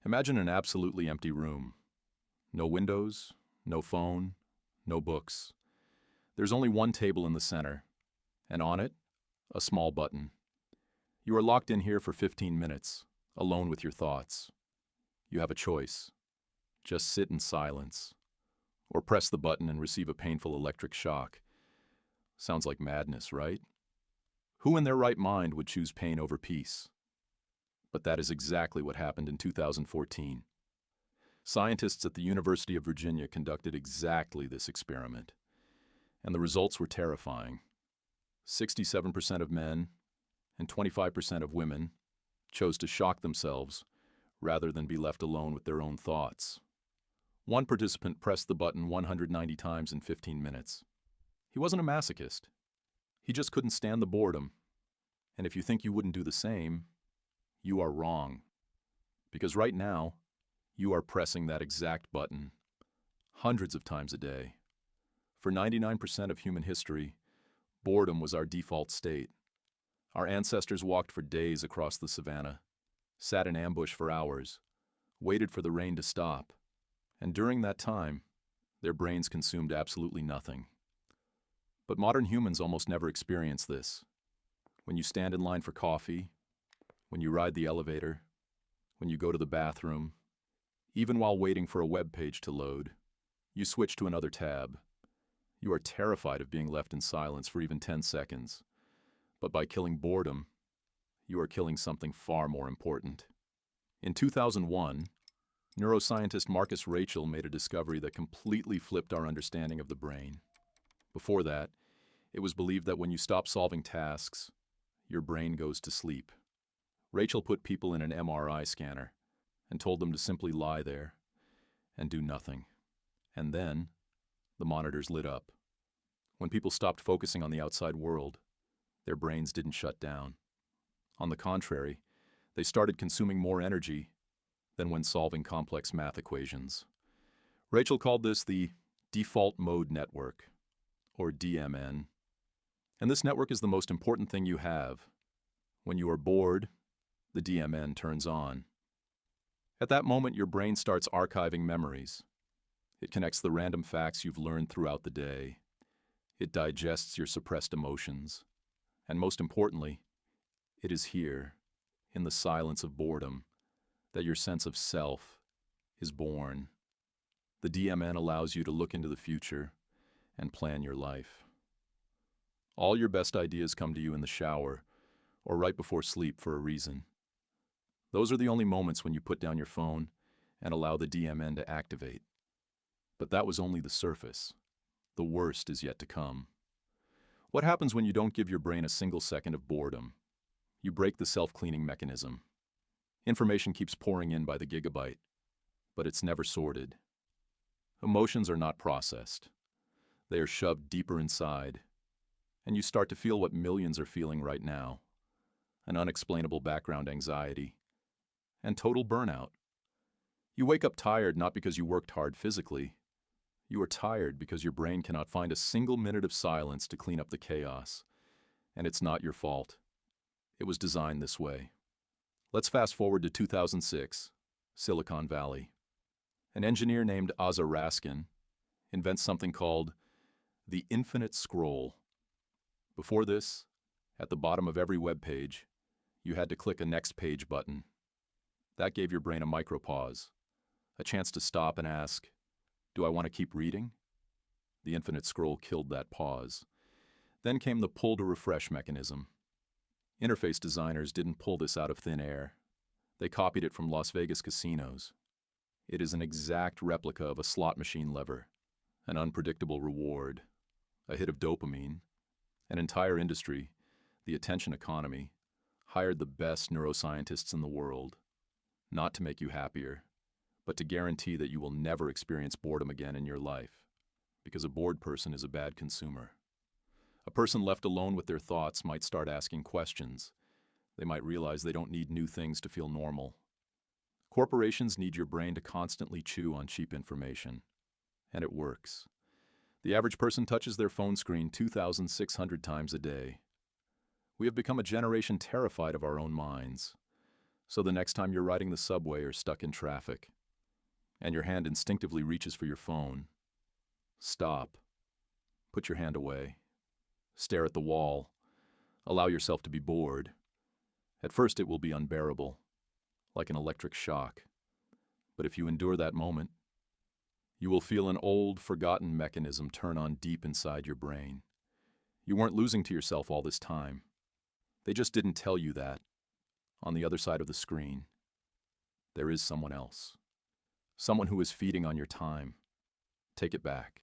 Imagine an absolutely empty room. No windows, no phone, no books. There's only one table in the center, and on it, a small button. You are locked in here for 15 minutes, alone with your thoughts. You have a choice. Just sit in silence, or press the button and receive a painful electric shock. Sounds like madness, right? Who in their right mind would choose pain over peace? But that is exactly what happened in 2014. Scientists at the University of Virginia conducted exactly this experiment, and the results were terrifying. 67% of men and 25% of women chose to shock themselves rather than be left alone with their own thoughts. One participant pressed the button 190 times in 15 minutes. He wasn't a masochist. He just couldn't stand the boredom. And if you think you wouldn't do the same, you are wrong. Because right now, you are pressing that exact button hundreds of times a day. For 99% of human history, boredom was our default state. Our ancestors walked for days across the savannah, sat in ambush for hours, waited for the rain to stop, and during that time, their brains consumed absolutely nothing. But modern humans almost never experience this. When you stand in line for coffee, when you ride the elevator, when you go to the bathroom, even while waiting for a web page to load, you switch to another tab. You are terrified of being left in silence for even 10 seconds. But by killing boredom, you are killing something far more important. In 2001, neuroscientist Marcus Rachel made a discovery that completely flipped our understanding of the brain. Before that, it was believed that when you stop solving tasks, your brain goes to sleep. Rachel put people in an MRI scanner and told them to simply lie there and do nothing. And then, the monitors lit up. When people stopped focusing on the outside world, their brains didn't shut down. On the contrary, they started consuming more energy than when solving complex math equations. Rachel called this the default mode network, or DMN. And this network is the most important thing you have. When you are bored, the DMN turns on. At that moment, your brain starts archiving memories. It connects the random facts you've learned throughout the day. It digests your suppressed emotions. And most importantly, it is here, in the silence of boredom, that your sense of self is born. The DMN allows you to look into the future and plan your life. All your best ideas come to you in the shower or right before sleep for a reason. Those are the only moments when you put down your phone and allow the DMN to activate. But that was only the surface. The worst is yet to come. What happens when you don't give your brain a single second of boredom? You break the self-cleaning mechanism. Information keeps pouring in by the gigabyte, but it's never sorted. Emotions are not processed. They are shoved deeper inside, and you start to feel what millions are feeling right now: an unexplainable background anxiety and total burnout. You wake up tired not because you worked hard physically. You are tired because your brain cannot find a single minute of silence to clean up the chaos. And it's not your fault. It was designed this way. Let's fast forward to 2006, Silicon Valley. An engineer named Asa Raskin invents something called the infinite scroll. Before this, at the bottom of every web page, you had to click a next page button. That gave your brain a micropause, a chance to stop and ask, do I want to keep reading? The infinite scroll killed that pause. Then came the pull to refresh mechanism. Interface designers didn't pull this out of thin air. They copied it from Las Vegas casinos. It is an exact replica of a slot machine lever, an unpredictable reward, a hit of dopamine. An entire industry, the attention economy, hired the best neuroscientists in the world, not to make you happier, but to guarantee that you will never experience boredom again in your life, because a bored person is a bad consumer. A person left alone with their thoughts might start asking questions. They might realize they don't need new things to feel normal. Corporations need your brain to constantly chew on cheap information, and it works. The average person touches their phone screen 2,600 times a day. We have become a generation terrified of our own minds. So the next time you're riding the subway or stuck in traffic, and your hand instinctively reaches for your phone, stop, put your hand away, stare at the wall, allow yourself to be bored. At first it will be unbearable, like an electric shock. But if you endure that moment, you will feel an old, forgotten mechanism turn on deep inside your brain. You weren't losing to yourself all this time. They just didn't tell you that. On the other side of the screen, there is someone else. Someone who is feeding on your time. Take it back.